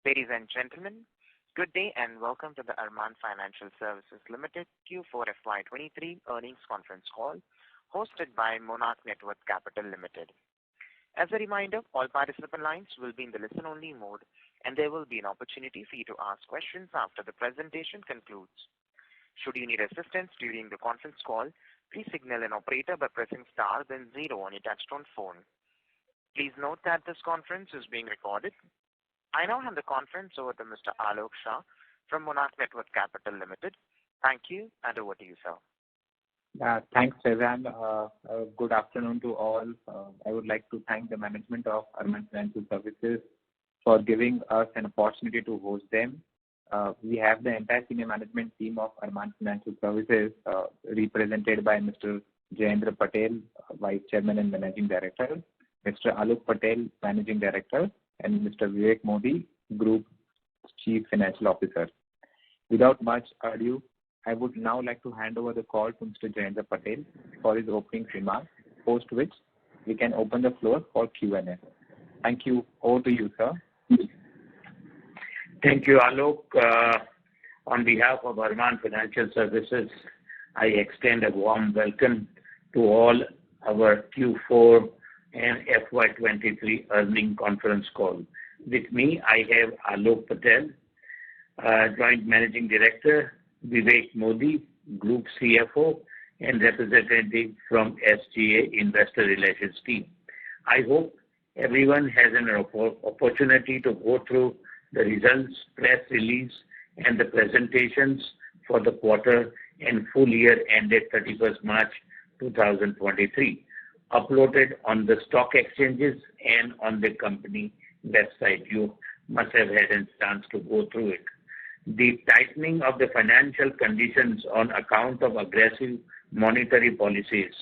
Ladies and gentlemen, good day and welcome to the Arman Financial Services Limited Q4 FY23 earnings conference call hosted by Monarch Networth Capital Limited. As a reminder, all participant lines will be in the listen-only mode, and there will be an opportunity for you to ask questions after the presentation concludes. Should you need assistance during the conference call, please signal an operator by pressing star then 0 on your touchtone phone. Please note that this conference is being recorded. I now hand the conference over to Mr. Alok Shah from Monarch Networth Capital Limited. Thank you, and over to you, sir. Thanks, Faizan. Good afternoon to all. I would like to thank the management of Arman Financial Services for giving us an opportunity to host them. We have the entire senior management team of Arman Financial Services represented by Mr. Jayendra Patel, Vice Chairman and Managing Director, Mr. Alok Patel, Managing Director, and Mr. Vivek Modi, Group Chief Financial Officer. Without much ado, I would now like to hand over the call to Mr. Jayendra Patel for his opening remarks, post which we can open the floor for Q&A. Thank you. Over to you, sir. Thank you, Alok. On behalf of Arman Financial Services, I extend a warm welcome to all our Q4 and FY23 earning conference call. With me, I have Alok Patel, Joint Managing Director, Vivek Modi, Group CFO, and representative from SGA Investor Relations team. I hope everyone has an opportunity to go through the results, press release, and the presentations for the quarter and full year ended 31st March 2023. Uploaded on the stock exchanges and on the company website. You must have had a chance to go through it. The tightening of the financial conditions on account of aggressive monetary policies,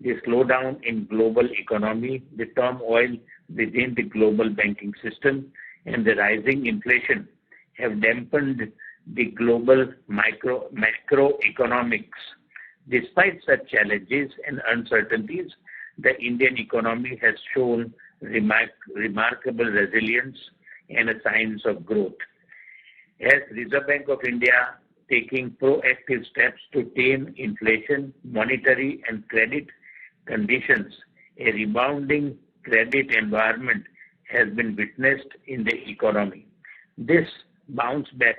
the slowdown in global economy, the turmoil within the global banking system, and the rising inflation have dampened the global macroeconomics. Despite such challenges and uncertainties, the Indian economy has shown remarkable resilience and signs of growth. As Reserve Bank of India taking proactive steps to tame inflation, monetary and credit conditions, a rebounding credit environment has been witnessed in the economy. This bounce back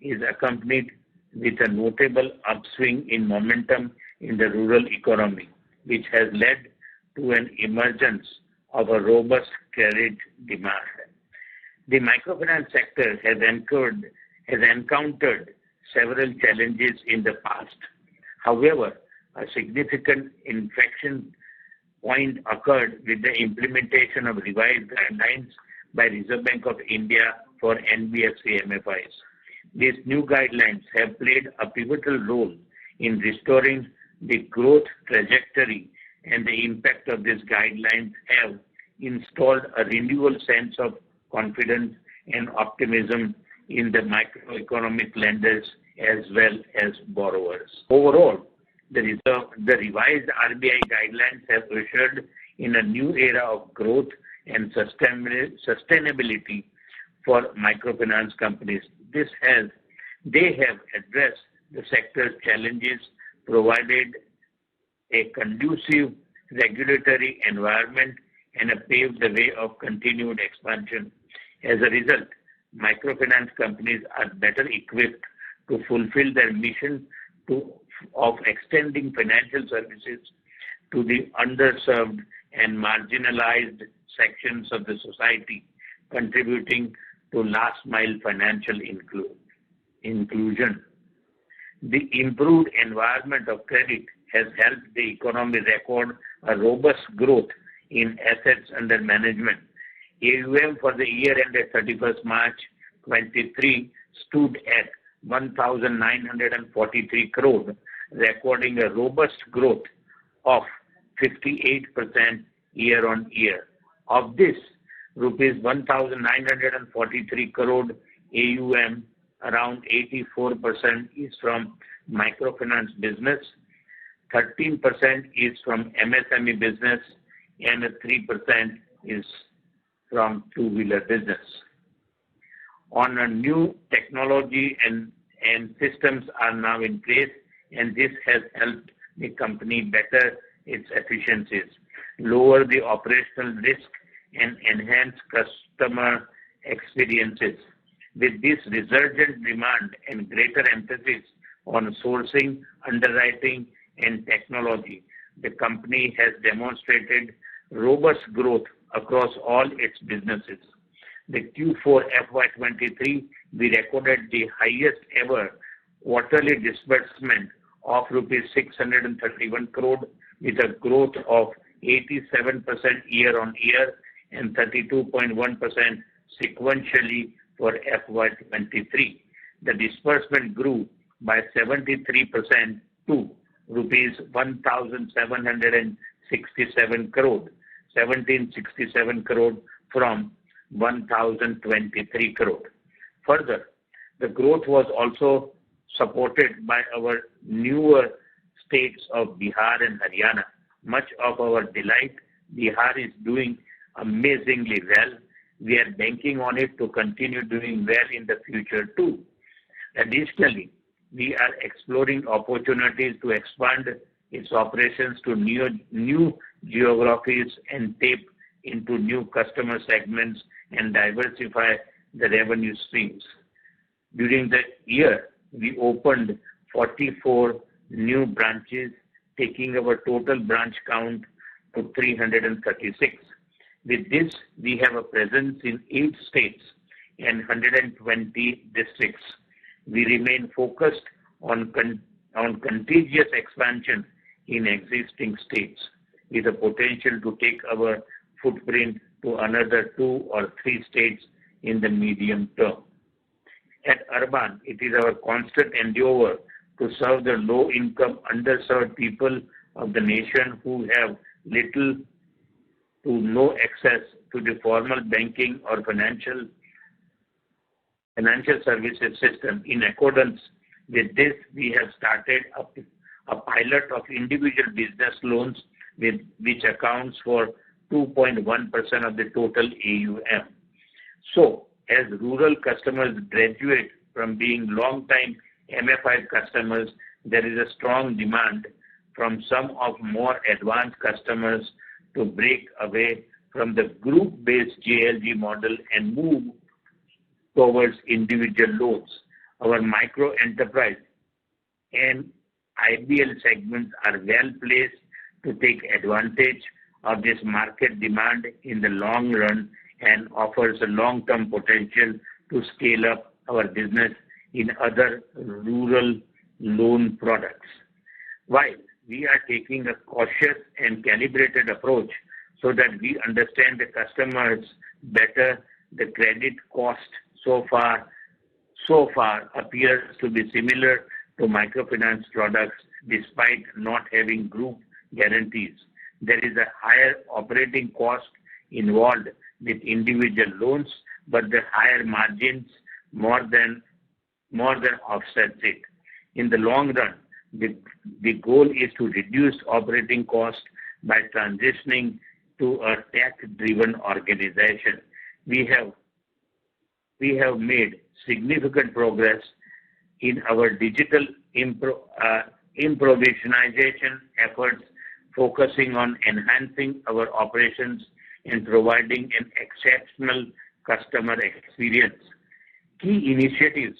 is accompanied with a notable upswing in momentum in the rural economy, which has led to an emergence of a robust credit demand. The microfinance sector has encountered several challenges in the past. However, a significant inflection point occurred with the implementation of revised guidelines by Reserve Bank of India for NBFC MFIs. These new guidelines have played a pivotal role in restoring the growth trajectory, and the impact of these guidelines have installed a renewal sense of confidence and optimism in the microeconomic lenders as well as borrowers. Overall, the revised RBI guidelines have ushered in a new era of growth and sustainability for microfinance companies. They have addressed the sector's challenges, provided a conducive regulatory environment, and paved the way of continued expansion. As a result, microfinance companies are better equipped to fulfill their mission of extending financial services to the underserved and marginalized sections of the society, contributing to last mile financial inclusion. The improved environment of credit has helped the economy record a robust growth in assets under management. AUM for the year ended 31st March 23 stood at 1,943 crore, recording a robust growth of 58% year on year. Of this, rupees 1,943 crore AUM, around 84% is from microfinance business, 13% is from MSME business, and 3% is from two-wheeler business. on a new technology and systems are now in place, and this has helped the company better its efficiencies, lower the operational risk, and enhance customer experiences. With this resurgent demand and greater emphasis on sourcing, underwriting, and technology, the company has demonstrated robust growth across all its businesses. The Q4 FY23, we recorded the highest ever quarterly disbursement of rupees 631 crore with a growth of 87% year-on-year and 32.1% sequentially for FY23. The disbursement grew by 73% to rupees 1,767 crore, 1767 crore from 1,023 crore. Further, the growth was also supported by our newer states of Bihar and Haryana. Much of our delight, Bihar is doing amazingly well. We are banking on it to continue doing well in the future too. Additionally, we are exploring opportunities to expand its operations to new geographies and tap into new customer segments and diversify the revenue streams. During the year, we opened 44 new branches, taking our total branch count to 336. With this, we have a presence in 8 states and 120 districts. We remain focused on contiguous expansion in existing states with the potential to take our footprint to another 2 or 3 states in the medium term. At Arman, it is our constant endeavor to serve the low-income, underserved people of the nation who have little to no access to the formal banking or financial services system. In accordance with this, we have started a pilot of individual business loans which accounts for 2.1% of the total AUM. So, as rural customers graduate from being long-time MFI customers, there is a strong demand from some of more advanced customers to break away from the group-based JLG model and move towards individual loans. Our micro enterprise and IBL segments are well placed to take advantage of this market demand in the long run and offers a long-term potential to scale up our business in other rural loan products. While we are taking a cautious and calibrated approach so that we understand the customers better, the credit cost so far appears to be similar to microfinance products despite not having group guarantees. There is a higher operating cost involved with individual loans, but the higher margins more than offsets it. In the long run, the goal is to reduce operating costs by transitioning to a tech-driven organization. We have made significant progress in our digital improvisionization efforts, focusing on enhancing our operations and providing an exceptional customer experience. Key initiatives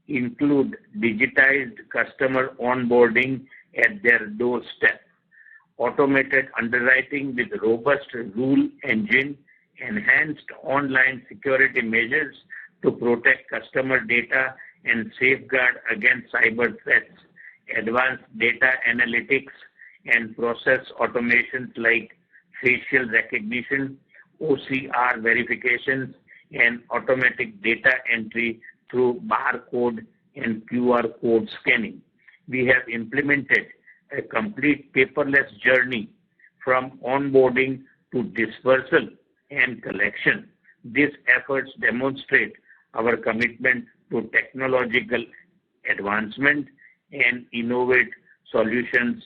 include digitized customer onboarding at their doorstep, automated underwriting with robust rule engine, enhanced online security measures to protect customer data and safeguard against cyber threats, advanced data analytics and process automations like facial recognition, OCR verifications, and automatic data entry through barcode and QR code scanning. We have implemented a complete paperless journey from onboarding to dispersal and collection. These efforts demonstrate our commitment to technological advancement and innovate solutions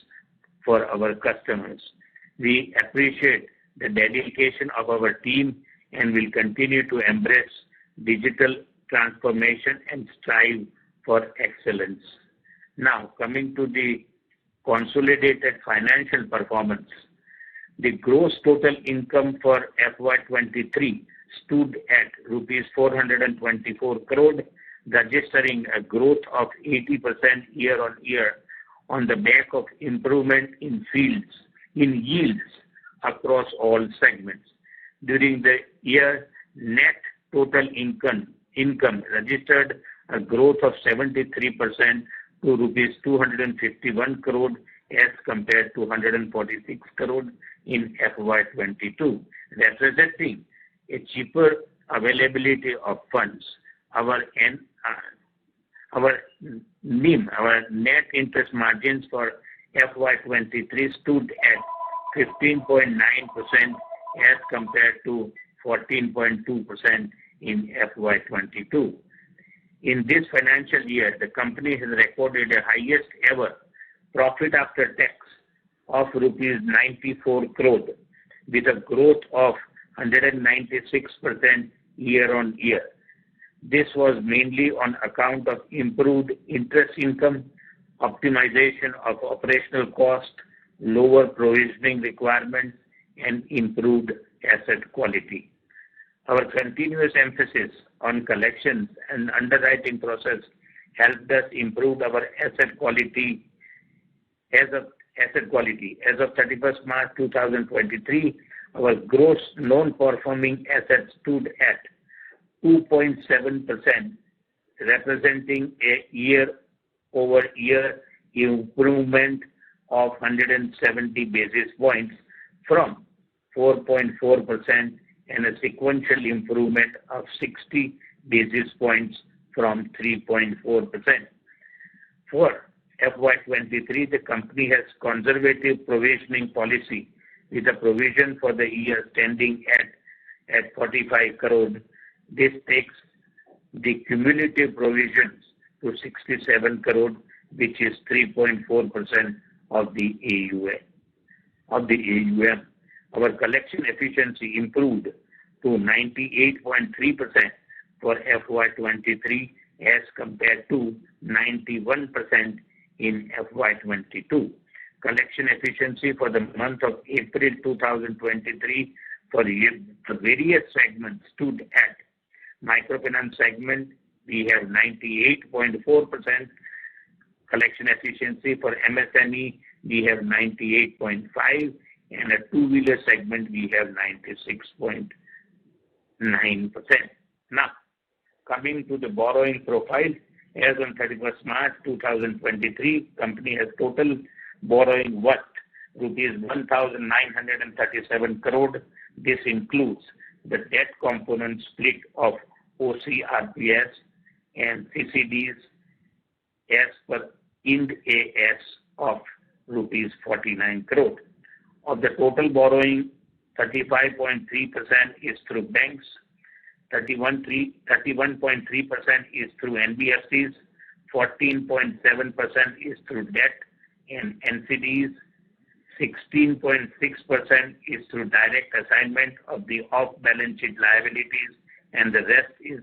for our customers. We appreciate the dedication of our team and will continue to embrace digital transformation and strive for excellence. Now, coming to the consolidated financial performance, the gross total income for FY23 stood at rupees 424 crore, registering a growth of 80% year-on-year on the back of improvement in yields across all segments. During the year, net total income registered a growth of 73% to rupees 251 crore as compared to 146 crore in FY22, representing a cheaper availability of funds. Our NIM, our net interest margins for FY23 stood at 15.9% as compared to 14.2% in FY22. In this financial year, the company has recorded a highest ever profit after tax of rupees 94 crore with a growth of 196% year-on-year. This was mainly on account of improved interest income, optimization of operational cost, lower provisioning requirements, and improved asset quality. Our continuous emphasis on collections and underwriting process helped us improve our asset quality. As of 31st March 2023, our gross non-performing assets stood at 2.7%, representing a year-over-year improvement of 170 basis points from 4.4% and a sequential improvement of 60 basis points from 3.4%. For FY23, the company has conservative provisioning policy with a provision for the year standing at 45 crore. This takes the cumulative provisions to 67 crore, which is 3.4% of the AUM. Our collection efficiency improved to 98.3% for FY23 as compared to 91% in FY22. Collection efficiency for the month of April 2023 for the various segments stood at microfinance segment, we have 98.4% collection efficiency. For MSME, we have 98.5%, and a two-wheeler segment, we have 96.9%. Now, coming to the borrowing profile, as on 31st March 2023, company has total borrowing worth rupees 1,937 crore. This includes the debt component split of OCRPS and CCDs as per Ind AS of rupees 49 crore. Of the total borrowing, 35.3% is through banks, 31.3% is through NBFCs, 14.7% is through debt and NCDs, 16.6% is through direct assignment of the off-balance sheet liabilities, and the rest is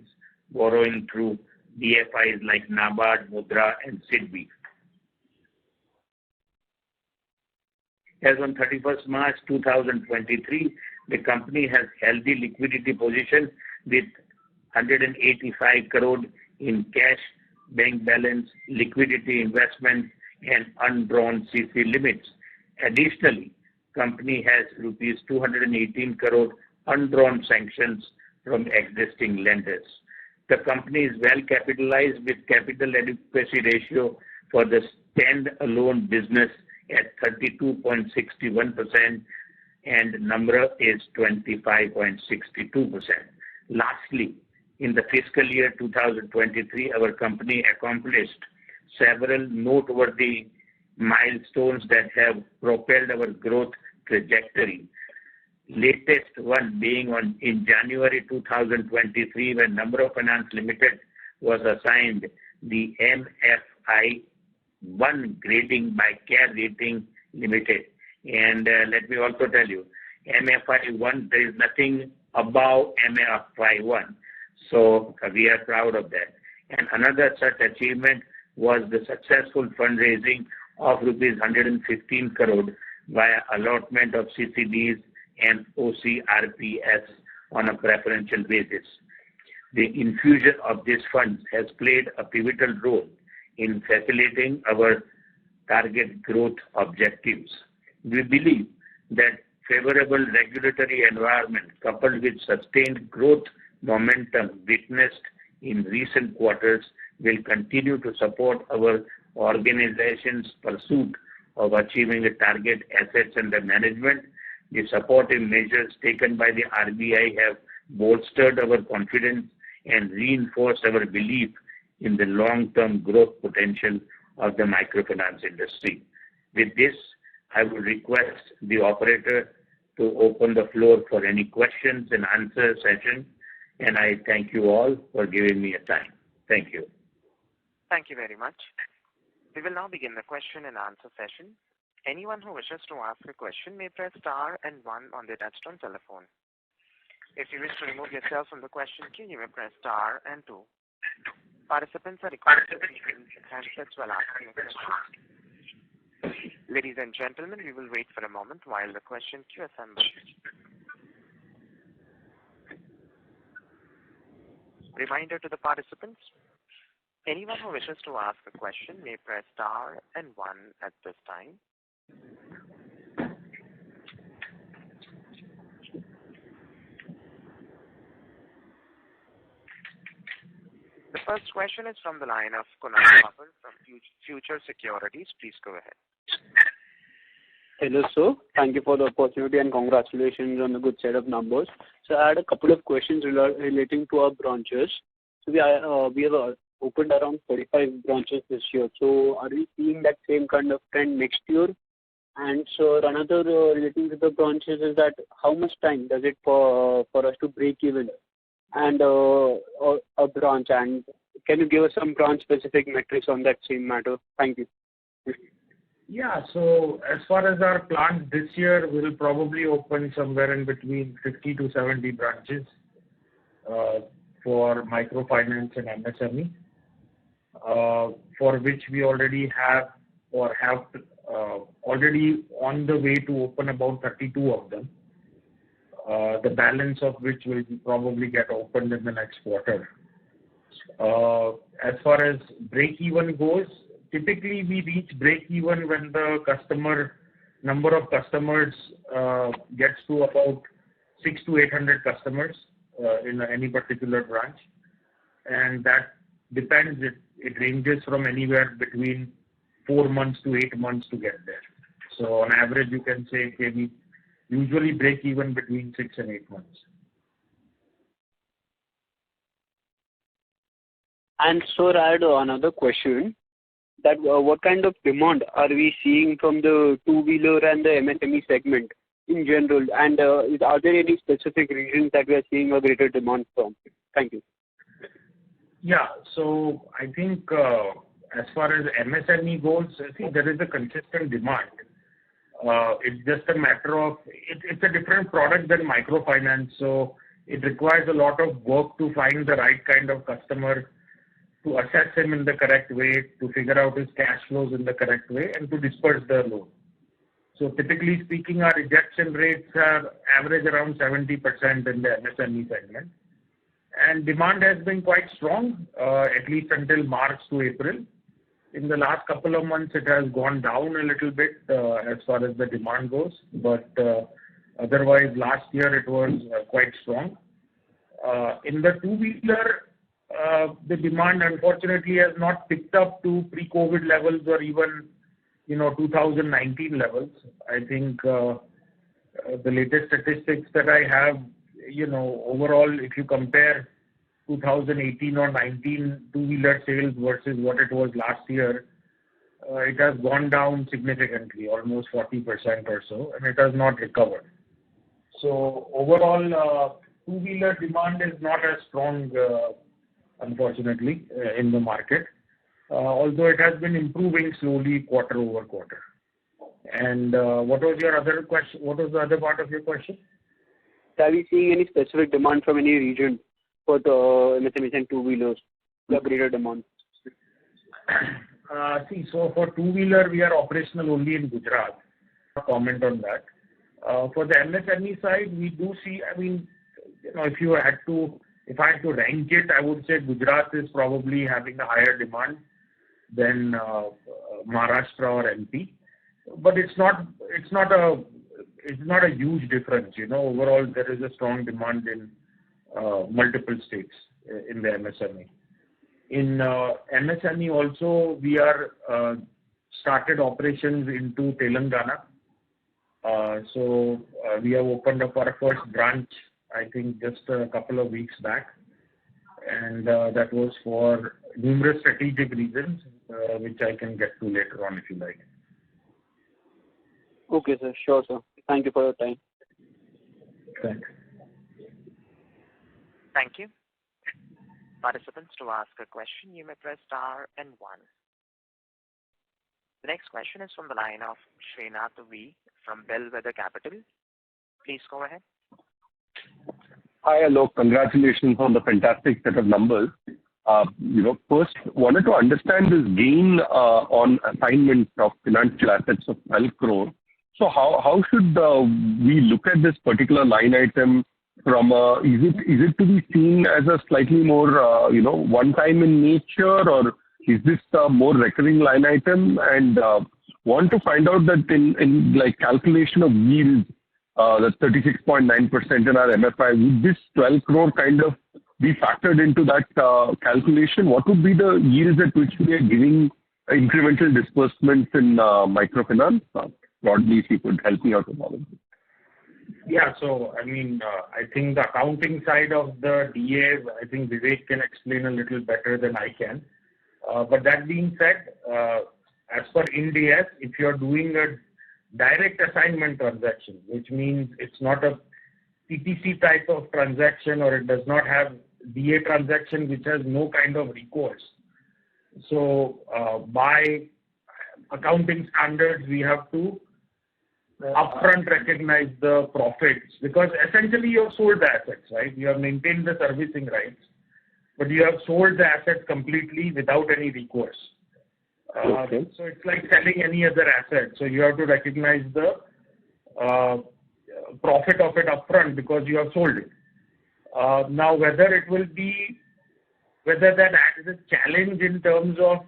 borrowing through DFIs like NABARD, Mudra, and SIDBI. As on 31st March 2023, the company has healthy liquidity position with 185 crore in cash, bank balance, liquidity investment, and undrawn CC limits. Additionally, company has rupees 218 crore undrawn sanctions from existing lenders. The company is well capitalized with capital adequacy ratio for the stand-alone business at 32.61% and number is 25.62%. Lastly, in the fiscal year 2023, our company accomplished several noteworthy milestones that have propelled our growth trajectory. Latest one being in January 2023, when Number of Finance Limited was assigned the MFI 1 grading by CARE Rating Limited. And let me also tell you, MFI 1, there is nothing above MFI 1. So we are proud of that. And another such achievement was the successful fundraising of rupees 115 crore via allotment of CCDs and OCRPS on a preferential basis. The infusion of these funds has played a pivotal role in facilitating our target growth objectives. We believe that favorable regulatory environment coupled with sustained growth momentum witnessed in recent quarters will continue to support our organization's pursuit of achieving a target assets under management. The supportive measures taken by the RBI have bolstered our confidence and reinforced our belief in the long-term growth potential of the microfinance industry. With this, I will request the operator to open the floor for any questions and answer session, and I thank you all for giving me a time. Thank you. Thank you very much. We will now begin the question and answer session. Anyone who wishes to ask a question may press star and 1 on their touchtone telephone. If you wish to remove yourself from the question queue, you may press star and 2. Participants are requested to use handsets while asking a question. Ladies and gentlemen, we will wait for a moment while the question queue assembles. Reminder to the participants, anyone who wishes to ask a question may press star and 1 at this time. The first question is from the line of Concall from Future Securities. Please go ahead. Hello, sir. Thank you for the opportunity and congratulations on the good set of numbers. So I had a couple of questions relating to our branches. So we have opened around 35 branches this year. So are we seeing that same kind of trend next year? And so another relating to the branches is that how much time does it for us to break even and a branch? And can you give us some branch specific metrics on that same matter? Thank you. Yeah, so as far as our plans this year, we'll probably open somewhere in between 50 to 70 branches for microfinance and MSME, for which we already have or have already on the way to open about 32 of them, the balance of which will probably get opened in the next quarter. As far as break-even goes, typically we reach break-even when the number of customers gets to about 600 to 800 customers in any particular branch, and that depends. It ranges from anywhere between 4 months to 8 months to get there. So on average, you can say we usually break even between 6 and 8 months. And sir, I had another question. That what kind of demand are we seeing from the two-wheeler and the MSME segment in general? And are there any specific regions that we are seeing a greater demand from? Thank you. Yeah, so I think as far as MSME goes, I think there is a consistent demand. It's just a matter of, it's a different product than microfinance, so it requires a lot of work to find the right kind of customer, to assess him in the correct way, to figure out his cash flows in the correct way, and to disperse the loan. So typically speaking, our rejection rates are average around 70% in the MSME segment. And demand has been quite strong, at least until March to April. In the last couple of months, it has gone down a little bit as far as the demand goes. But otherwise, last year it was quite strong. In the two-wheeler, the demand unfortunately has not picked up to pre-COVID levels or even 2019 levels. I think the latest statistics that I have, overall, if you compare 2018 or 19 two-wheeler sales versus what it was last year, it has gone down significantly, almost 40% or so, and it has not recovered. So overall, two-wheeler demand is not as strong, unfortunately, in the market, although it has been improving slowly quarter over quarter. And what was your other question? What was the other part of your question? Are we seeing any specific demand from any region? for the MSMEs and two-wheelers, the greater demand? So for two-wheeler, we are operational only in Gujarat. Comment on that. For the MSME side, we do see, if I had to rank it, I would say Gujarat is probably having a higher demand than Maharashtra or MP. But it's not a huge difference. Overall, there is a strong demand in multiple states in the MSME. In MSME also, we are started operations into Telangana. So we have opened up our first branch, I think, just a couple of weeks back. And that was for numerous strategic reasons, which I can get to later on if you like. Okay, sir. Sure, sir. Thank you for your time. Thanks. Thank you. Participants, to ask a question, you may press star and 1. The next question is from the line of Srinath V from Bellwether Capital. Please go ahead. Hi, Alok. Congratulations on the fantastic set of numbers. First, wanted to understand this gain on assignment of financial assets of 12 crore. So how should we look at this particular line item from is it to be seen as a slightly more one time in nature, or is this a more recurring line item? And want to find out that in like calculation of yields, the 36.9% in our MFI, would this 12 crore kind of be factored into that calculation? What would be the yields at which we are giving incremental disbursements in microfinance? Broadly, if you could help me out with all of this. Yeah, so I think the accounting side of the DA, I think Vivek can explain a little better than I can. But that being said, as per Ind AS, if you're doing a direct assignment transaction, which means it's not a PTC type of transaction, or it does not have DA transaction which has no kind of recourse. So by accounting standards, we have to upfront recognize the profits, because essentially you have sold the assets, right? You have maintained the servicing rights, but you have sold the assets completely without any recourse. Okay. So it's like selling any other asset. So you have to recognize the profit of it upfront because you have sold it. Now, whether that acts as a challenge in terms of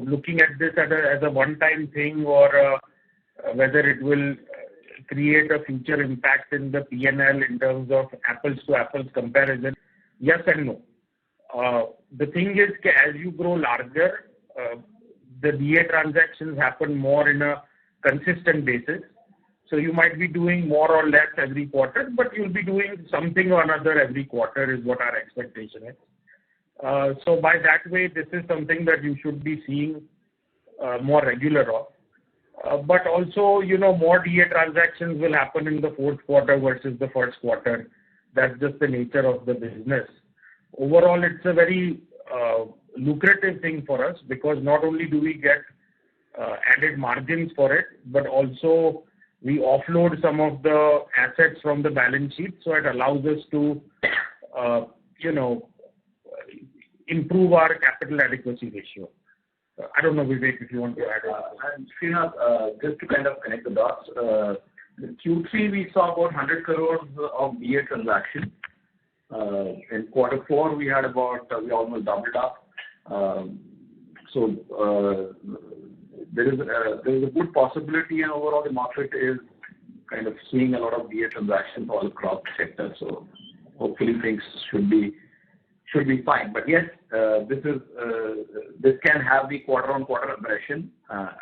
looking at this as a one-time thing, or whether it will create a future impact in the P&L in terms of apples to apples comparison, yes and no. The thing is, as you grow larger, the DA transactions happen more in a consistent basis. So you might be doing more or less every quarter, but you'll be doing something or another every quarter is what our expectation is. So by that way, this is something that you should be seeing more regular of. But also, more DA transactions will happen in the fourth quarter versus the first quarter. That's just the nature of the business. Overall, it's a very lucrative thing for us, because not only do we get added margins for it, but also we offload some of the assets from the balance sheet, so it allows us to, improve our capital adequacy ratio. I don't know, Vivek, if you want to add And Srinath, just to kind of connect the dots, in Q3 we saw about 100 crores of DA transaction. In quarter 4 we had we almost doubled up. So there is a good possibility, and overall the market is kind of seeing a lot of DA transactions all across the sector. So hopefully things should be fine. But yes, this can have the quarter-on-quarter aggression, I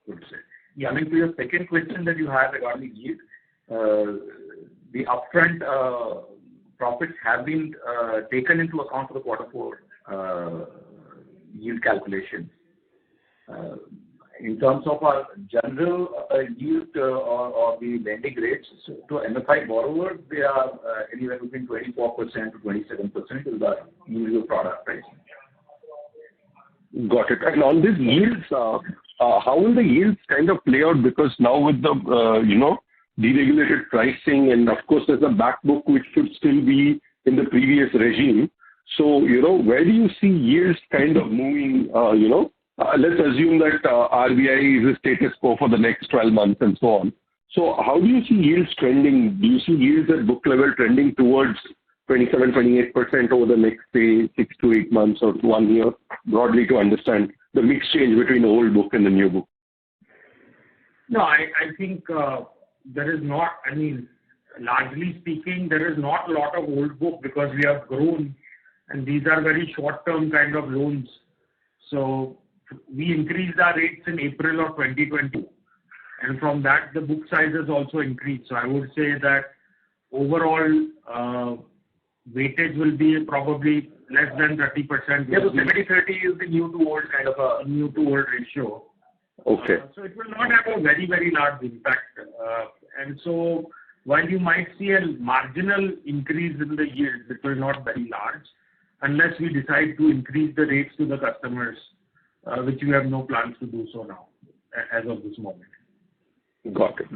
would say. Yeah, to your second question that you had regarding yield, the upfront profits have been taken into account for the quarter 4 yield calculation. In terms of our general yield or the lending rates to MFI borrowers, they are anywhere between 24% to 27% is the usual product price. Got it. And on these yields, how will the yields kind of play out? Because now with the deregulated pricing, and of course there's a back book which should still be in the previous regime. So, where do you see yields kind of moving, let's assume that RBI is a status quo for the next 12 months and so on. So how do you see yields trending? Do you see yields at book level trending towards 27, 28% over the next, say, 6 to 8 months or 1 year, broadly to understand the mix change between the old book and the new book? No, I think there is not, largely speaking, there is not a lot of old book because we have grown and these are very short-term kind of loans. So we increased our rates in April of 2020 and from that the book size has also increased. So I would say that overall weightage will be probably less than 30%. Yeah, so 70-30 is the new to old kind of a new to old ratio. Okay. So it will not have a very, very large impact. And so while you might see a marginal increase in the yield, it will not very large unless we decide to increase the rates to the customers, which we have no plans to do so now, as of this moment. Got it.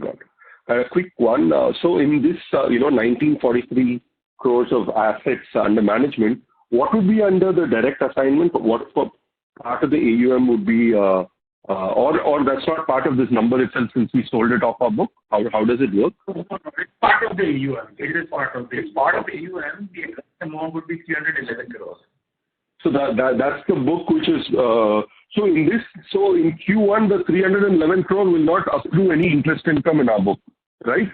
A quick one. So in this, 1943 crores of assets under management, what would be under the direct assignment? What part of the AUM would be, or that's not part of this number itself since we sold it off our book? How does it work? It's part of the AUM. It is part of the AUM. It's part of the AUM. The amount would be 311 crores. So that's the book which is, so in Q1, the 311 crore will not accrue any interest income in our book, right?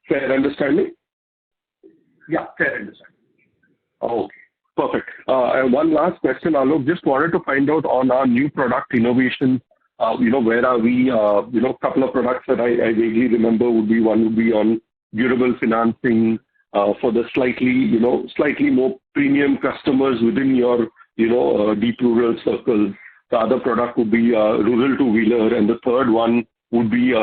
Fair understanding? Yeah, fair understanding. Okay, perfect. And one last question, Alok, just wanted to find out on our new product innovation, where are we, couple of products that I vaguely remember one would be on durable financing for the slightly more premium customers within your, deep rural circles. The other product would be rural two-wheeler, and the third one would be,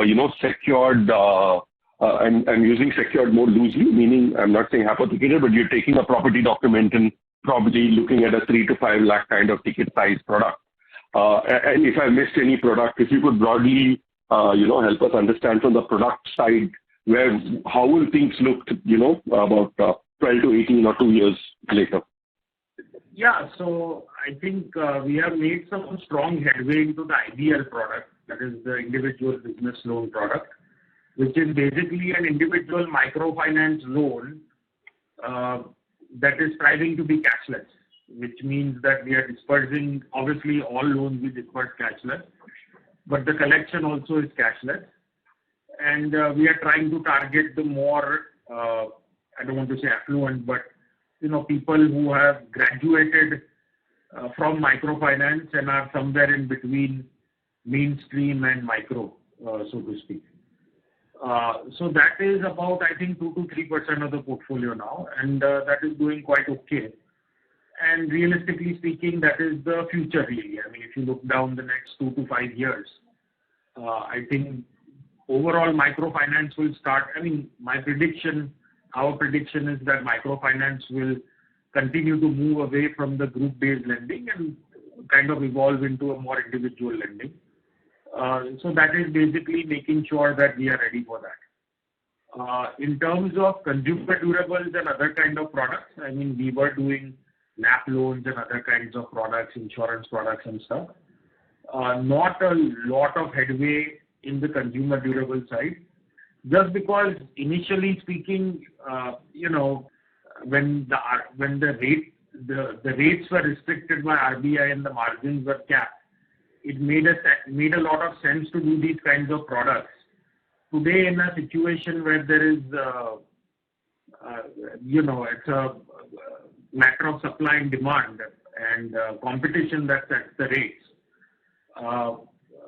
secured. I'm using secured more loosely, meaning I'm not saying hypothetical, but you're taking a property document and probably looking at a 3 to 5 lakh kind of ticket size product. And if I missed any product, if you could broadly, help us understand from the product side, how will things look, about 12 to 18 or 2 years later? Yeah, so I think we have made some strong headway into the IBL product, that is the individual business loan product, which is basically an individual microfinance loan that is striving to be cashless, which means that we are dispersing, obviously all loans we disperse cashless, but the collection also is cashless. And we are trying to target the more, I don't want to say affluent, but people who have graduated from microfinance and are somewhere in between mainstream and micro, so to speak. So that is about, I think, 2 to 3% of the portfolio now, and that is doing quite okay. And realistically speaking, that is the future really. If you look down the next 2 to 5 years, I think overall microfinance will start. Our prediction is that microfinance will continue to move away from the group-based lending and kind of evolve into a more individual lending. So that is basically making sure that we are ready for that. In terms of consumer durables and other kind of products, we were doing LAP loans and other kinds of products, insurance products and stuff. Not a lot of headway in the consumer durable side, just because initially speaking, when the rates were restricted by RBI and the margins were capped, it made a lot of sense to do these kinds of products. Today, in a situation where there is, it's a matter of supply and demand and competition that sets the rates.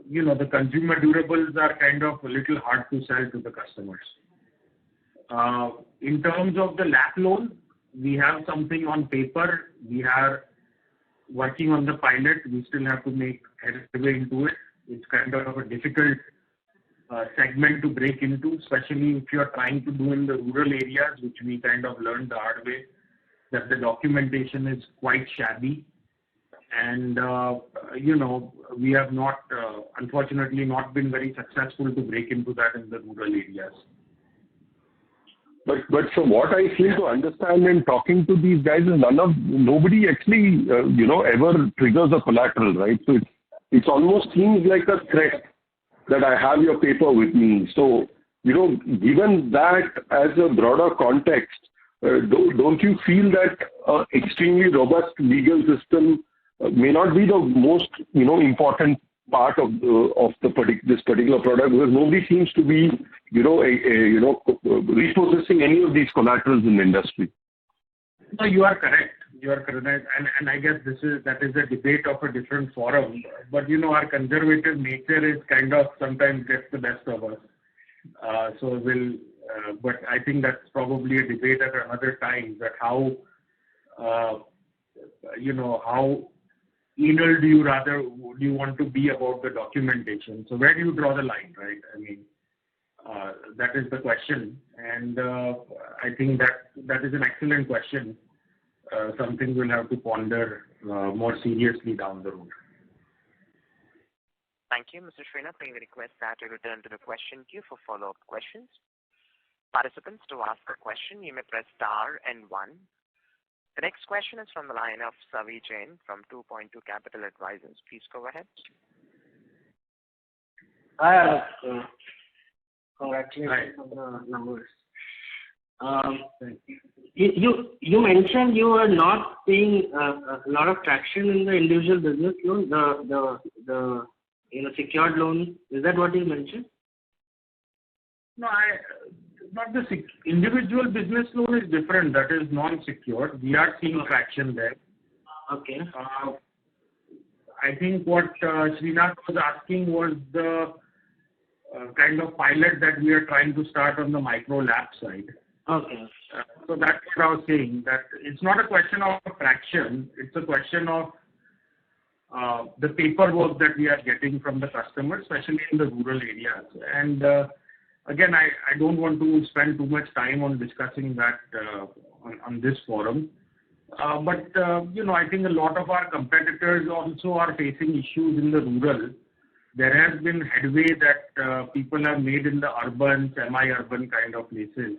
The consumer durables are kind of a little hard to sell to the customers. In terms of the LAP loan, we have something on paper. We are working on the pilot. We still have to make headway into it. It's kind of a difficult segment to break into, especially if you're trying to do in the rural areas, which we kind of learned the hard way, that the documentation is quite shabby. And, we have not, unfortunately, not been very successful to break into that in the rural areas. But from what I seem to understand in talking to these guys is nobody actually, ever triggers a collateral, right? So it almost seems like a threat that I have your paper with me. So, given that as a broader context, don't you feel that extremely robust legal system may not be the most, important part of this particular product, because nobody seems to be, repossessing any of these collaterals in the industry? No, you are correct. You are correct, and I guess that is a debate of a different forum. But our conservative nature is kind of sometimes gets the best of us. But I think that's probably a debate at another time. That how anal do you want to be about the documentation? So where do you draw the line, right? I mean, that is the question, and I think that is an excellent question. Something we'll have to ponder more seriously down the road. Thank you, Mr. Srinath. May we request that you return to the question queue for follow-up questions. Participants, to ask a question, you may press star and 1. The next question is from the line of Savi Jain from 2.2 Capital Advisors. Please go ahead. Hi, congratulations on the numbers. You mentioned you are not seeing a lot of traction in the individual business loan, the secured loan. Is that what you mentioned? No, not the individual business loan is different. That is non-secured. We are seeing traction there. Okay. I think what Srinath was asking was the kind of pilot that we are trying to start on the micro lab side. Okay. So that's what I was saying, that it's not a question of traction, it's a question of the paperwork that we are getting from the customers, especially in the rural areas. And again, I don't want to spend too much time on discussing that on this forum. But I think a lot of our competitors also are facing issues in the rural. There has been headway that people have made in the urban, semi-urban kind of places.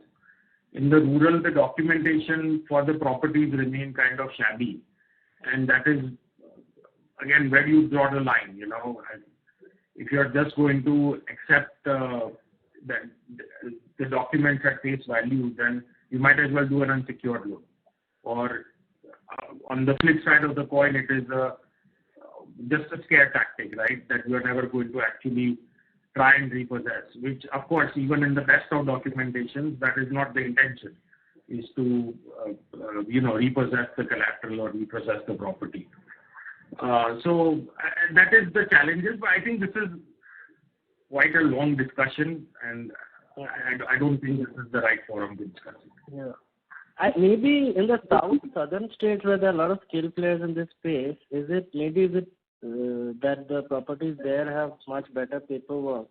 In the rural, the documentation for the properties remain kind of shabby. And that is, again, where you draw the line, If you're just going to accept the documents at face value, then you might as well do an unsecured loan. Or on the flip side of the coin, it is just a scare tactic, right? That you are never going to actually try and repossess, which of course, even in the best of documentations, that is not the intention, is to, repossess the collateral or repossess the property. So that is the challenges, but I think this is quite a long discussion, and I don't think this is the right forum to discuss it. Yeah. Maybe in the southern states where there are a lot of skilled players in this space, is it that the properties there have much better paperwork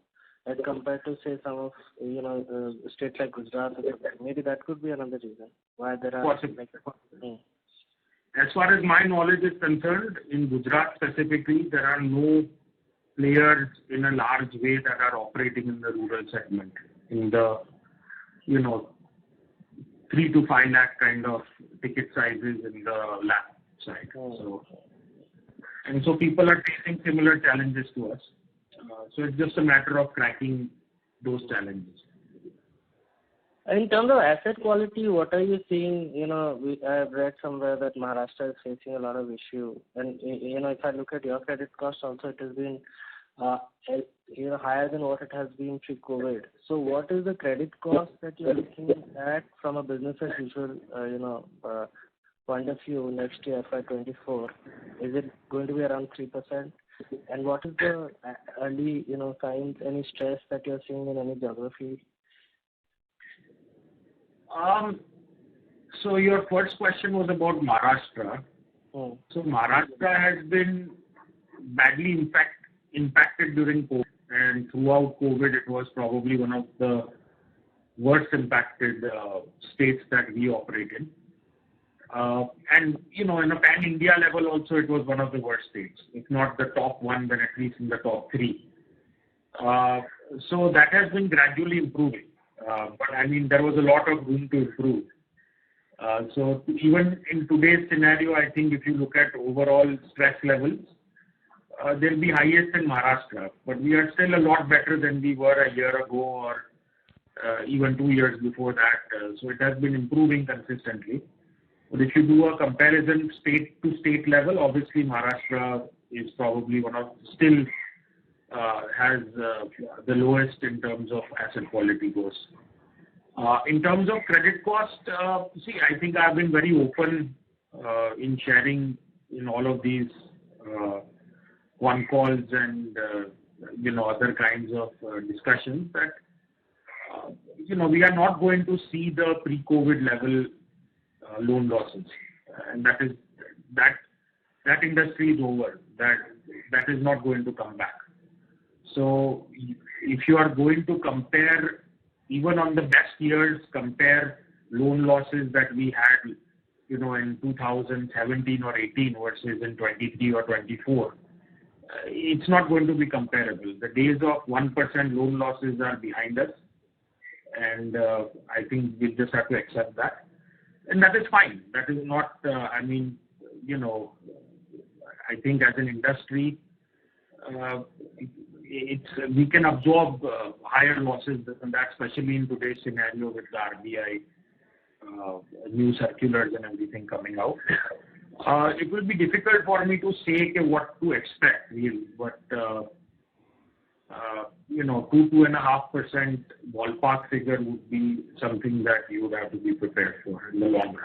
as compared to, say, some of states like Gujarat? Maybe that could be another reason why there are. Possibly. As far as my knowledge is concerned, in Gujarat specifically, there are no players in a large way that are operating in the rural segment, in the 3 to 5 lakh kind of ticket sizes in the lab side. So people are facing similar challenges to us. So it's just a matter of cracking those challenges. In terms of asset quality, what are you seeing? I've read somewhere that Maharashtra is facing a lot of issue. And, if I look at your credit cost also, it has been higher than what it has been pre-COVID. So what is the credit cost that you're looking at from a business as usual, point of view next year, FY24? Is it going to be around 3%? And what is the early, signs, any stress that you're seeing in any geography? So your first question was about Maharashtra. So Maharashtra has been badly impacted during COVID, and throughout COVID, it was probably one of the worst impacted states that we operate in. And, in a pan-India level also, it was one of the worst states. If not the top one, then at least in the top 3. So that has been gradually improving. but I mean, there was a lot of room to improve. So even in today's scenario, I think if you look at overall stress levels, they'll be highest in Maharashtra, but we are still a lot better than we were a year ago or even 2 years before that. So it has been improving consistently. But if you do a comparison state to state level, obviously Maharashtra is probably still has the lowest in terms of asset quality goes. In terms of credit cost, see, I think I've been very open in sharing in all of these Concalls and other kinds of discussions that we are not going to see the pre-COVID level loan losses, and that industry is over. That is not going to come back. So if you are going to compare, even on the best years, compare loan losses that we had, in 2017 or 18 versus in 23 or 24, it's not going to be comparable. The days of 1% loan losses are behind us, and I think we just have to accept that. And that is fine. That is not, I think as an industry, we can absorb higher losses than that, especially in today's scenario with the RBI new circulars and everything coming out. It will be difficult for me to say what to expect really, but 2.5% ballpark figure would be something that you would have to be prepared for in the long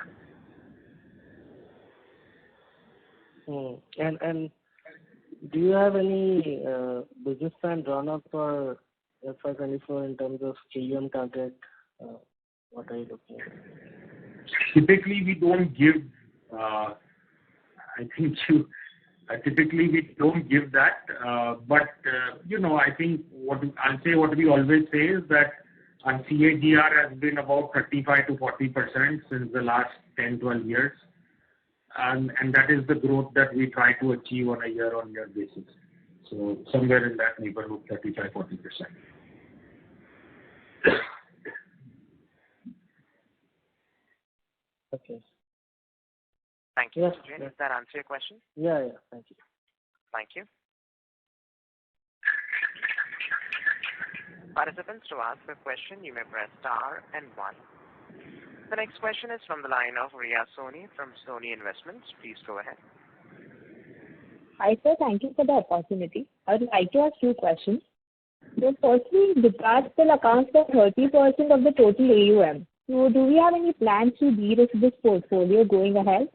run. And do you have any business plan drawn up for FY24 in terms of AUM target? What are you looking at? Typically, we don't give. Typically we don't give that. But I think what we always say is that our CAGR has been about 35 to 40% since the last 10, 12 years. And that is the growth that we try to achieve on a year-on-year basis. So somewhere in that neighborhood, 35, 40%. Okay. Thank you, Mr. Jain. Does that answer your question? Yeah. Thank you. Thank you. Participants, to ask a question, you may press star and 1. The next question is from the line of Riya Soni from Soni Investments. Please go ahead. Hi, sir. Thank you for the opportunity. I would like to ask 2 questions. So firstly, Gujarat still accounts for 30% of the total AUM. So do we have any plans to de-risk this portfolio going ahead?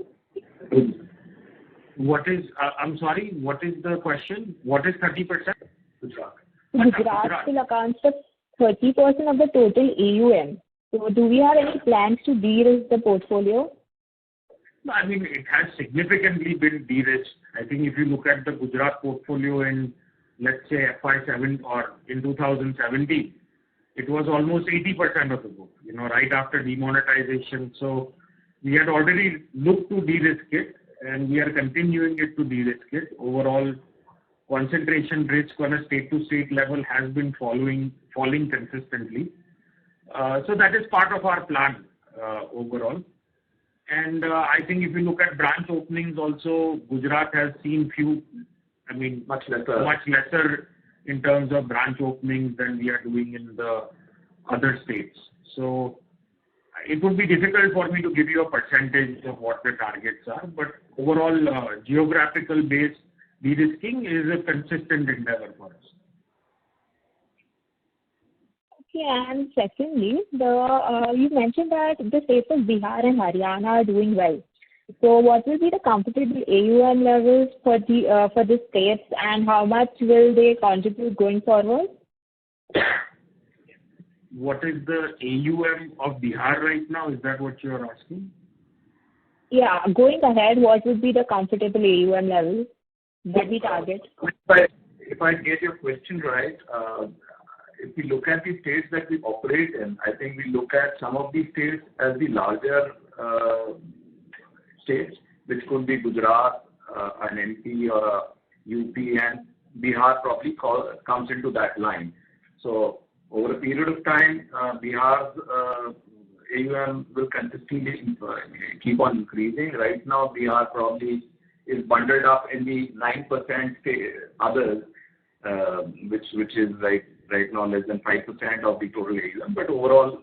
I'm sorry, what is the question? What is 30%? Gujarat still accounts for 30% of the total AUM. So do we have any plans to de-risk the portfolio? I mean, it has significantly been de-risked. I think if you look at the Gujarat portfolio in, let's say, FY7 or in 2017, it was almost 80% of the book, right after demonetization. So we had already looked to de-risk it, and we are continuing it to de-risk it. Overall, concentration risk on a state-to-state level has been falling consistently. So that is part of our plan overall. And I think if you look at branch openings also, Gujarat has seen much lesser in terms of branch openings than we are doing in the other states. So it would be difficult for me to give you a percentage of what the targets are, but overall geographical based de-risking is a consistent endeavor for us. Okay, and secondly, you mentioned that the states of Bihar and Haryana are doing well. So what will be the comfortable AUM levels for the states, and how much will they contribute going forward? What is the AUM of Bihar right now? Is that what you are asking? Yeah, going ahead, what would be the comfortable AUM level that we target? If I get your question right, if we look at the states that we operate in, I think we look at some of these states as the larger states, which could be Gujarat, an MP or a UP, and Bihar probably comes into that line. So over a period of time, Bihar's AUM will consistently keep on increasing. Right now, Bihar probably is bundled up in the 9% others, which is right now less than 5% of the total AUM. But overall,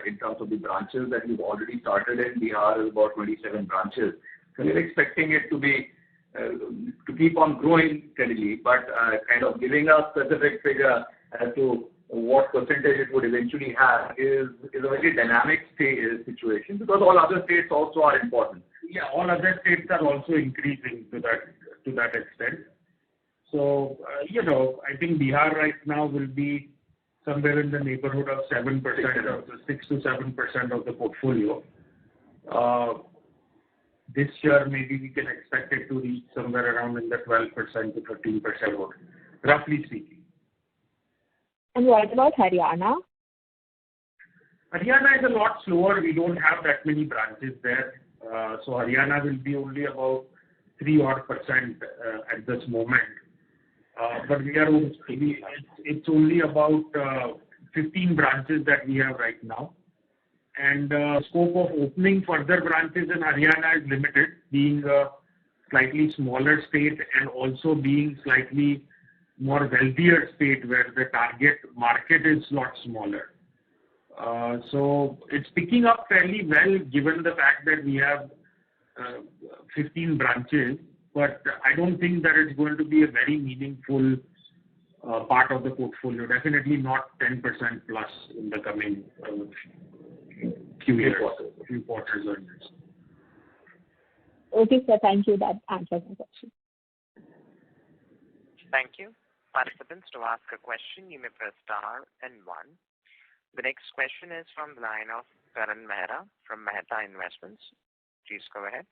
in terms of the branches that we've already started in, Bihar is about 27 branches. So we're expecting it to be to keep on growing steadily, but kind of giving a specific figure as to what percentage it would eventually have is a very dynamic situation, because all other states also are important. Yeah, all other states are also increasing to that extent. So, I think Bihar right now will be somewhere in the neighborhood of 7% of the 6 to 7% of the portfolio. This year, maybe we can expect it to reach somewhere around in the 12% to 13%, roughly speaking. And what about Haryana? Haryana is a lot slower. We don't have that many branches there. So Haryana will be only about 3% at this moment. But it's only about 15 branches that we have right now. And scope of opening further branches in Haryana is limited, being a slightly smaller state and also being slightly more wealthier state where the target market is a lot smaller. So it's picking up fairly well given the fact that we have 15 branches, but I don't think that it's going to be a very meaningful part of the portfolio. Definitely not 10% plus in the coming few quarters or years. Okay, sir. Thank you. That answers my question. Thank you. Participants, to ask a question, you may press star and 1. The next question is from the line of Karan Mehra from Mehta Investments. Please go ahead.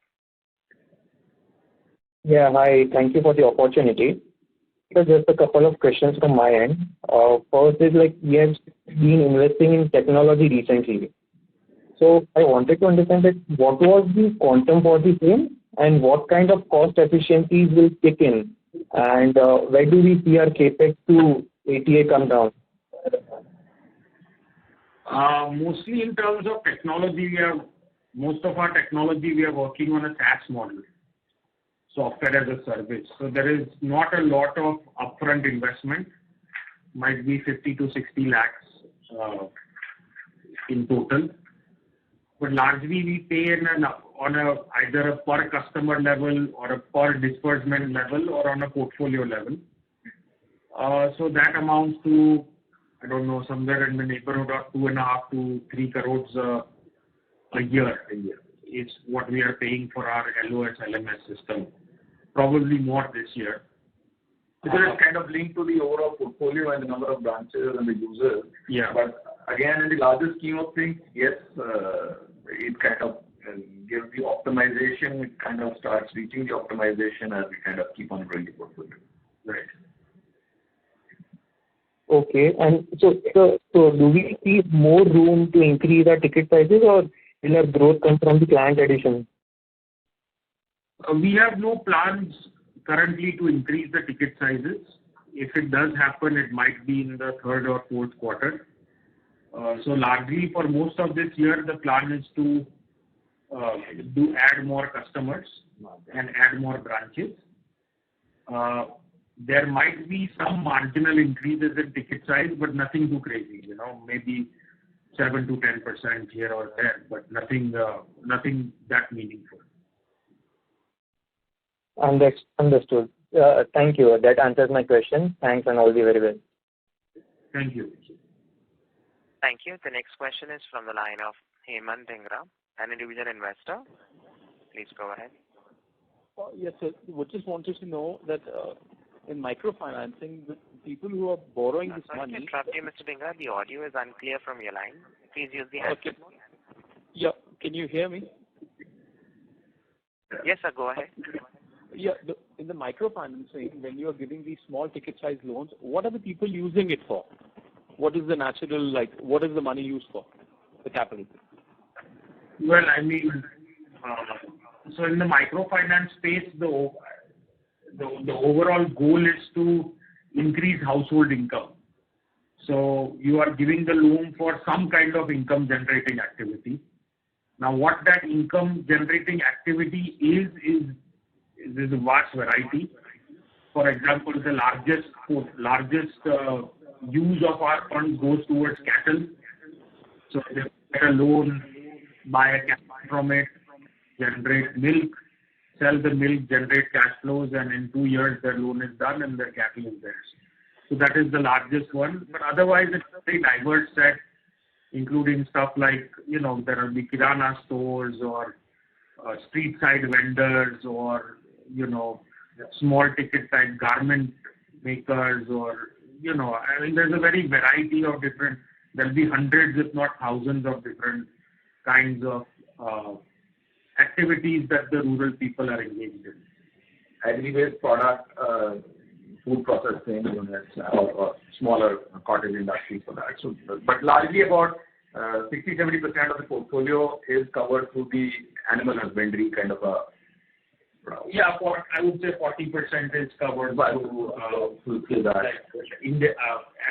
Yeah, hi. Thank you for the opportunity. So just a couple of questions from my end. First is we have been investing in technology recently. So I wanted to understand that what was the quantum for the same and what kind of cost efficiencies will kick in, and where do we see our capex to ATA come down? Mostly in terms of technology, most of our technology we are working on a SaaS model, software as a service. So there is not a lot of upfront investment, might be 50 to 60 lakhs in total. But largely we pay on either a per customer level or a per disbursement level or on a portfolio level. So that amounts to, I don't know, somewhere in the neighborhood of 2.5 to 3 crores a year is what we are paying for our LOS LMS system. Probably more this year. Because it's kind of linked to the overall portfolio and the number of branches and the users. Yeah. But again, in the larger scheme of things, yes, it kind of gives the optimization. It kind of starts reaching the optimization as we kind of keep on growing the portfolio. Right. Okay. And so do we see more room to increase our ticket sizes, or will our growth come from the client addition? We have no plans currently to increase the ticket sizes. If it does happen, it might be in the third or fourth quarter. So largely for most of this year, the plan is to add more customers and add more branches. There might be some marginal increases in ticket size, but nothing too crazy, maybe 7 to 10% here or there, but nothing that meaningful. Understood. Thank you. That answers my question. Thanks and all the very well. Thank you. Thank you. The next question is from the line of Hemant Dhingra, an individual investor. Please go ahead. Yes, sir. We just wanted to know that in microfinancing, the people who are borrowing this money... Sorry to interrupt you, Mr. Dhingra. The audio is unclear from your line. Please use the handset mode. Yeah. Can you hear me? Yes, sir. Go ahead. Yeah. In the microfinancing, when you are giving these small ticket size loans, what are the people using it for? What is the what is the money used for, the capital? Well, I mean, so in the microfinance space, the overall goal is to increase household income. So you are giving the loan for some kind of income generating activity. Now, what that income generating activity is a vast variety. For example, the largest use of our funds goes towards cattle. So they get a loan, buy a cattle from it, generate milk, sell the milk, generate cash flows, and in 2 years their loan is done and their cattle is theirs. So that is the largest one. But otherwise, it's a very diverse set, including stuff like, there will be kirana stores or street side vendors or, small ticket type garment makers or, there's a very variety of different, there'll be hundreds if not thousands of different kinds of activities that the rural people are engaged in. Agri-based product, food processing units or smaller cottage industry for that. So, but largely about 60-70% of the portfolio is covered through the animal husbandry kind of a. Yeah, I would say 40% is covered by that. In the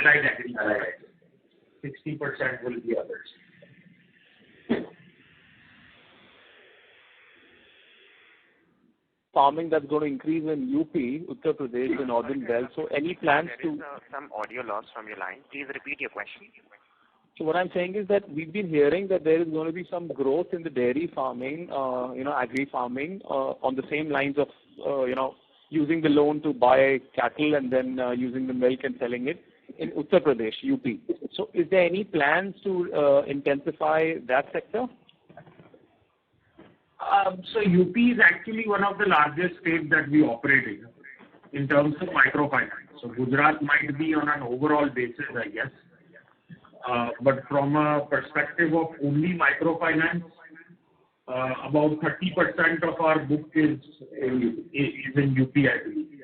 allied agriculture. 60% will be others. Farming that's going to increase in UP, Uttar Pradesh, the northern belt. So any plans there is some audio loss from your line. Please repeat your question. So what I'm saying is that we've been hearing that there is going to be some growth in the dairy farming, agri farming, on the same lines of, using the loan to buy cattle and then using the milk and selling it in Uttar Pradesh, UP. So is there any plans to intensify that sector? So UP is actually one of the largest states that we operate in terms of microfinance. So Gujarat might be on an overall basis, I guess. But from a perspective of only microfinance, about 30% of our book is in UP, I believe.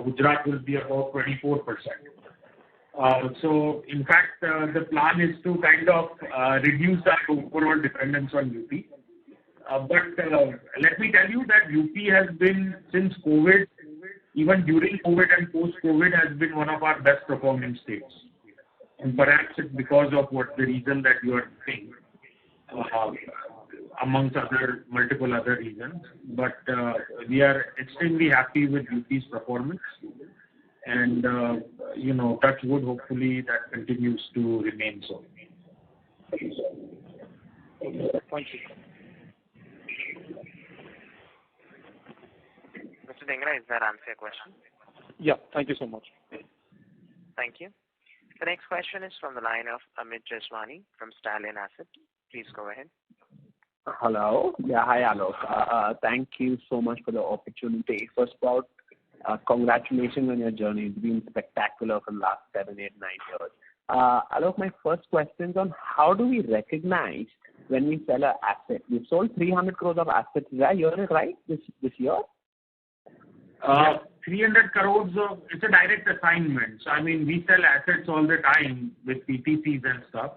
Gujarat will be about 24%. So, in fact, the plan is to kind of reduce our overall dependence on UP. But let me tell you that UP has been, since COVID, even during COVID and post-COVID, has been one of our best performing states. And perhaps it's because of the reason that you are saying, amongst multiple other reasons. But we are extremely happy with UP's performance. And, touch wood, hopefully that continues to remain so. Thank you. Mr. Dhingra, is that answer your question? Yeah, thank you so much. Thank you. The next question is from the line of Amit Jeswani from Stallion Asset. Please go ahead. Hello. Yeah, hi, Alok. Thank you so much for the opportunity. First of all, congratulations on your journey. It's been spectacular for the last 7, 8, 9 years. Alok, my first question is on how do we recognize when we sell an asset? We've sold 300 crores of assets. Did I hear it right this year? 300 crores it's a direct assignment. So, we sell assets all the time with PTCs and stuff.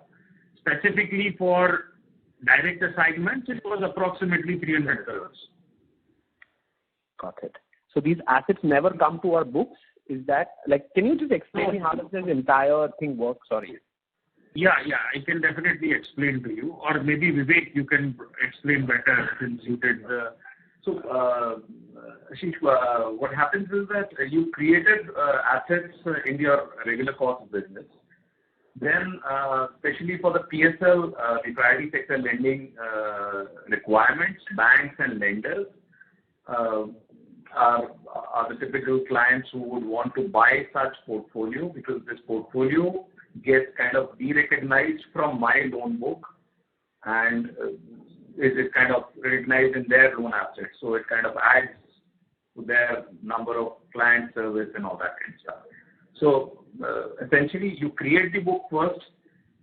Specifically for direct assignments, it was approximately 300 crores. Got it. So these assets never come to our books? Is that, can you just explain me how does this entire thing work? Sorry. Yeah, I can definitely explain to you. Or maybe Vivek, you can explain better since you did the... So, Ashish, what happens is that you created assets in your regular course of business. Then, especially for the PSL, the priority sector lending requirements, banks and lenders are the typical clients who would want to buy such portfolio because this portfolio gets kind of de-recognized from my loan book and is kind of recognized in their loan assets. So it kind of adds to their number of client service and all that kind of stuff. So essentially you create the book first,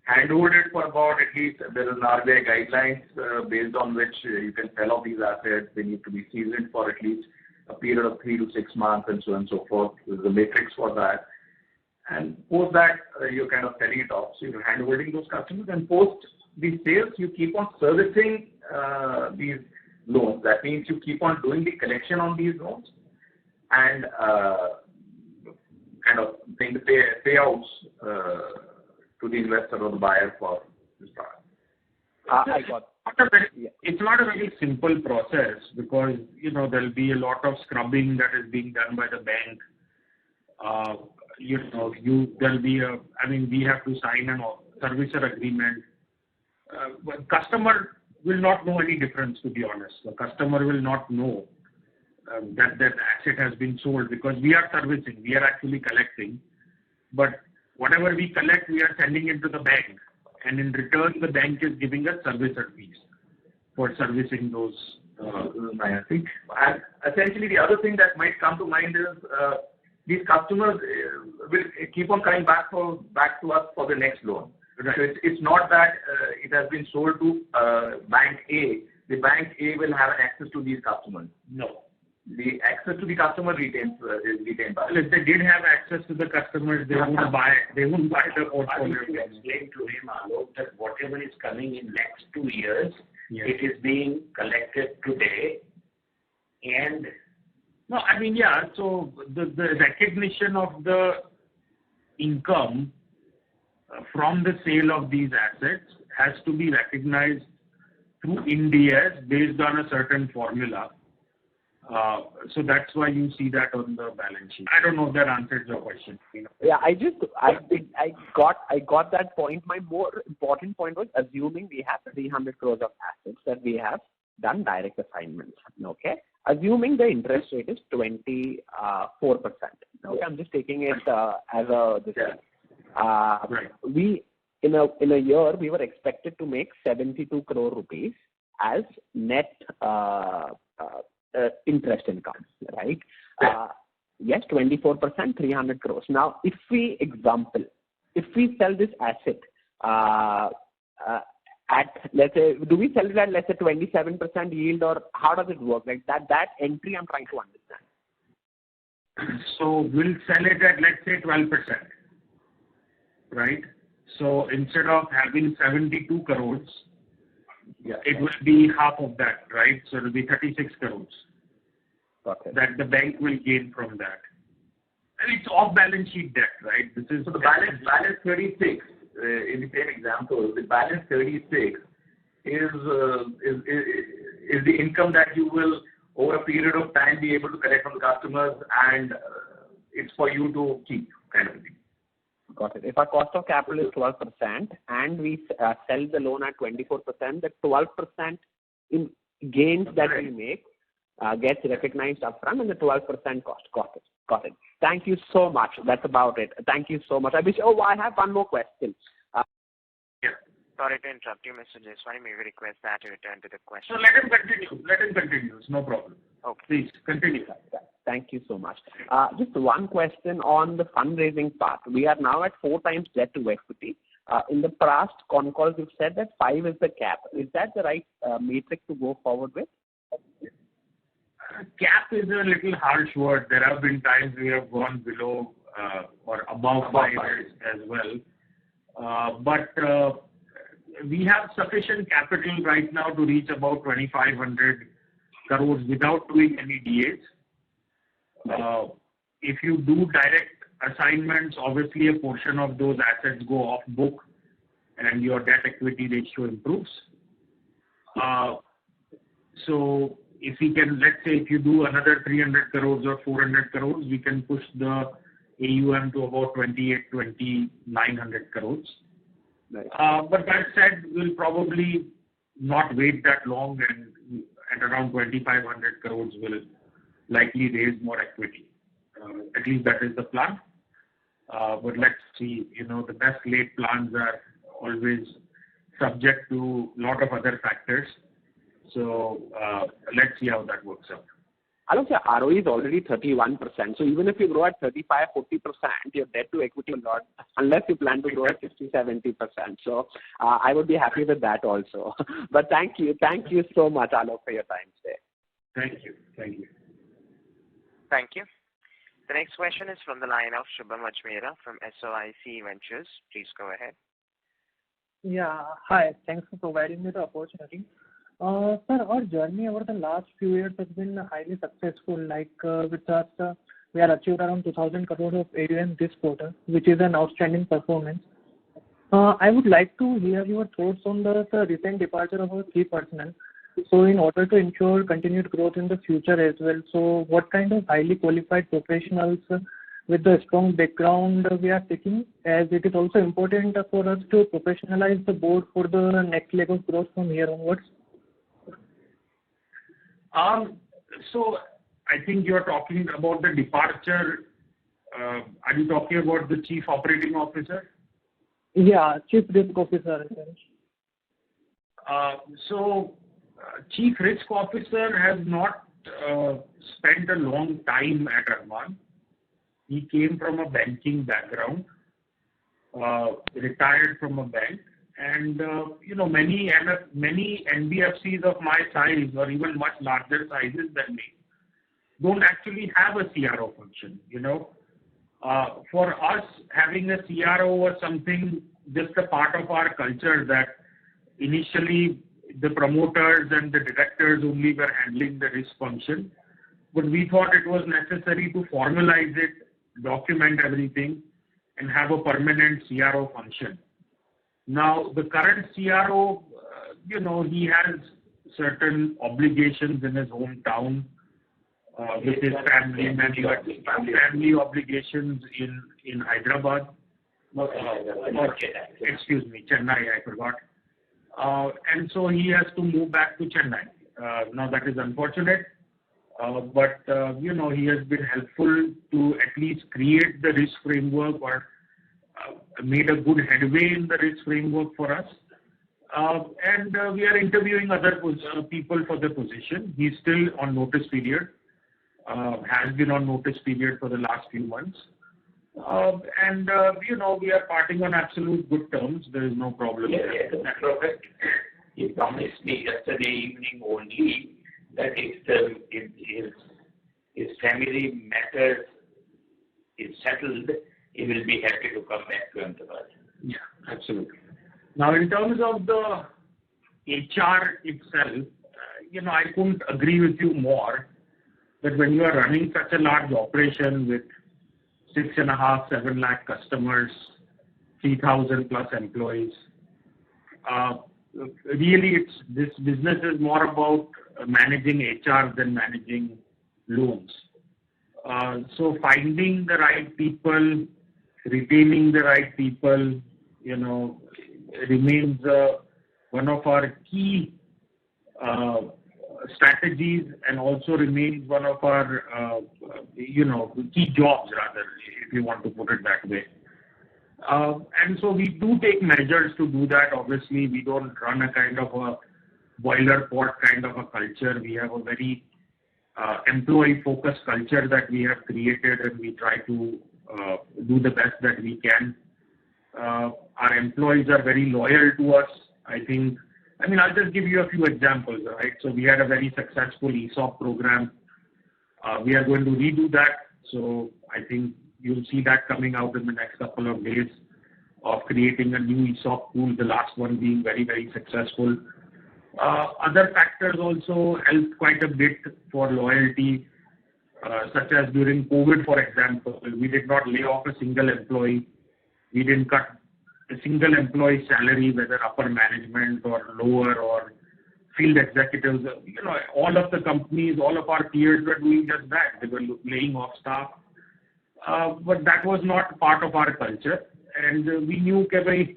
handhold it for about at least, there is an RBI guidelines based on which you can sell off these assets. They need to be seasoned for at least a period of 3 to 6 months and so on and so forth. There's a matrix for that. And post that, you're kind of selling it off. So you're hand-holding those customers. And post the sales, you keep on servicing these loans. That means you keep on doing the collection on these loans and kind of paying the payouts to the investor or the buyer for this product. I got. It's not a very simple process because there'll be a lot of scrubbing that is being done by the bank. There'll be we have to sign a servicer agreement. Customer will not know any difference, to be honest. The customer will not know that asset has been sold because we are servicing, we are actually collecting. But whatever we collect, we are sending it to the bank. And in return, the bank is giving us servicer fees for servicing those. I think. And essentially, the other thing that might come to mind is these customers will keep on coming back to us for the next loan. Right. So it's not that it has been sold to Bank A. The Bank A will have access to these customers. No. The access to the customer is retained by. Well, if they did have access to the customers, they wouldn't buy it. They wouldn't buy the portfolio. I need to explain to him, Alok, that whatever is coming in next 2 years, yes, it is being collected today. And no, so the recognition of the income from the sale of these assets has to be recognized through IND-AS based on a certain formula. So that's why you see that on the balance sheet. I don't know if that answers your question. Yeah, I got that point. My more important point was assuming we have 300 crores of assets that we have done direct assignments. Okay, assuming the interest rate is 24%. Okay, I'm just taking it as a right. We in a year we were expected to make 72 crore rupees as net interest income, right? Yes, 24%, 300 crores. Now, if we sell this asset at, let's say, do we sell it at, let's say, 27% yield, or how does it work? Like that entry I'm trying to understand. So we'll sell it at, let's say, 12%, right? So instead of having 72 crores, it will be half of that, right? So it will be 36 crores. Okay. That the bank will gain from that. And it's off-balance sheet debt, right? This is so the balance 36, in the same example, the balance 36 is the income that you will, over a period of time, be able to collect from the customers, and it's for you to keep, kind of thing. Got it. If our cost of capital is 12% and we sell the loan at 24%, the 12% in gains that we make gets recognized upfront, and the 12% cost. Got it. Thank you so much. That's about it. Thank you so much. I have one more question. Sorry to interrupt you, Mr. Jeswani. May we request that you return to the question? So let him continue. It's no problem. Okay. Please, continue. Thank you so much. Just one question on the fundraising part. We are now at 4 times debt to equity. In the past Concalls, you've said that 5 is the cap. Is that the right metric to go forward with? Cap is a little harsh word. There have been times we have gone below or above 5 as well. But we have sufficient capital right now to reach about 2,500 crores without doing any DAs. If you do direct assignments, obviously a portion of those assets go off book and your debt equity ratio improves. So if we can, let's say if you do another 300 crores or 400 crores, we can push the AUM to about 2,900 crores. Nice. But that said, we'll probably not wait that long, and at around 2,500 crores will likely raise more equity. At least that is the plan. But let's see, the best laid plans are always subject to a lot of other factors. So let's see how that works out. I don't say ROE is already 31%. So even if you grow at 35, 40%, your debt to equity will not, unless you plan to grow at 60, 70%. So I would be happy with that also. But thank you so much, Alok, for your time today. Thank you. Thank you. The next question is from the line of Shubham Ajmera from SOIC Ventures. Please go ahead. Yeah, hi. Thanks for providing me the opportunity. Sir, our journey over the last few years has been highly successful, like with us we are achieved around 2,000 crore of AUM this quarter, which is an outstanding performance. I would like to hear your thoughts on the recent departure of our key personnel. So in order to ensure continued growth in the future as well, so what kind of highly qualified professionals with the strong background we are seeking, as it is also important for us to professionalize the board for the next leg of growth from here onwards? So I think you're talking about the departure. Are you talking about the Chief Operating Officer? Yeah, Chief Risk Officer. Chief Risk Officer has not spent a long time at Arman. He came from a banking background, retired from a bank, and many NBFCs of my size or even much larger sizes than me don't actually have a CRO function. For us, having a CRO was something just a part of our culture that initially the promoters and the directors only were handling the risk function, but we thought it was necessary to formalize it, document everything, and have a permanent CRO function. Now, the current CRO, he has certain obligations in his hometown with his family, family obligations in Hyderabad. Excuse me, Chennai, I forgot. And so he has to move back to Chennai. Now that is unfortunate, but he has been helpful to at least create the risk framework or made a good headway in the risk framework for us. And we are interviewing other people for the position. He's still on notice period, has been on notice period for the last few months. And we are parting on absolute good terms. There is no problem. That's perfect. He promised me yesterday evening only that if his family matters is settled, he will be happy to come back to Ahmedabad. Yeah, absolutely. Now, in terms of the HR itself, I couldn't agree with you more that when you are running such a large operation with 6.5, 7 lakh customers, 3,000 plus employees, really this business is more about managing HR than managing loans. So finding the right people, retaining the right people, remains one of our key strategies and also remains one of our, key jobs rather, if you want to put it that way. And so we do take measures to do that. Obviously, we don't run a kind of a boiler pot kind of a culture. We have a very employee-focused culture that we have created, and we try to do the best that we can. Our employees are very loyal to us. I'll just give you a few examples, right? So we had a very successful ESOP program. We are going to redo that. So I think you'll see that coming out in the next couple of days of creating a new ESOP pool, the last one being very, very successful. Other factors also helped quite a bit for loyalty, such as during COVID, for example. We did not lay off a single employee. We didn't cut a single employee's salary, whether upper management or lower or field executives. All of the companies, all of our peers were doing just that. They were laying off staff. But that was not part of our culture. And we knew that,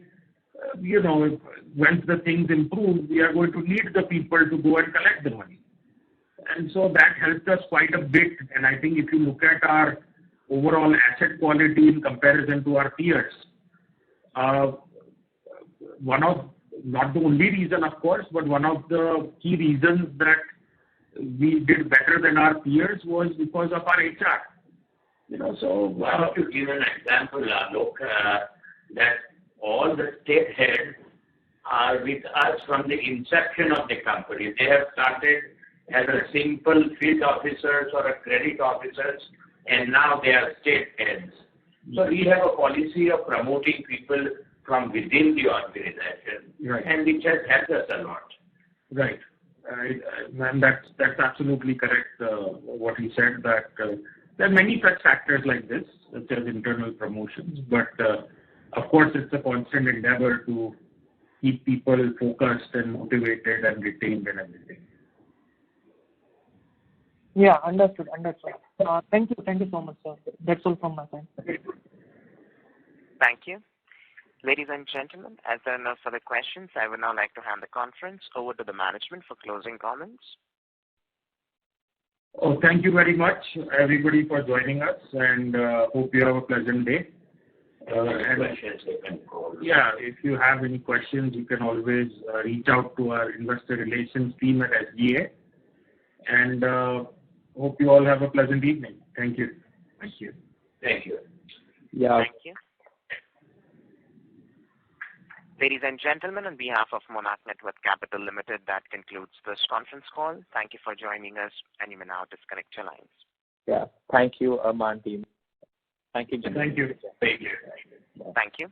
once the things improve, we are going to need the people to go and collect the money. And so that helped us quite a bit. And I think if you look at our overall asset quality in comparison to our peers, one of, not the only reason, of course, but one of the key reasons that we did better than our peers was because of our HR. To give an example, Alok, that all the state heads are with us from the inception of the company. They have started as a simple field officers or a credit officers, and now they are state heads. So we have a policy of promoting people from within the organization, right, and which has helped us a lot. Right. And that's absolutely correct, what he said, that There are many such factors like this, such as internal promotions, but of course it's a constant endeavor to keep people focused and motivated and retained and everything. Yeah, understood. Thank you so much, sir. That's all from my side. Thank you. Ladies and gentlemen, as there are no further questions, I would now like to hand the conference over to the management for closing comments. Oh, thank you very much, everybody, for joining us, and hope you have a pleasant day. If you have any questions, you can always reach out to our investor relations team at SGA. And hope you all have a pleasant evening. Thank you. Thank you. Yeah. Thank you. Ladies and gentlemen, on behalf of Monarch Network Capital Limited, that concludes this conference call. Thank you for joining us, and you may now disconnect your lines. Yeah. Thank you, Arman team. Thank you. Thank you. Thank you.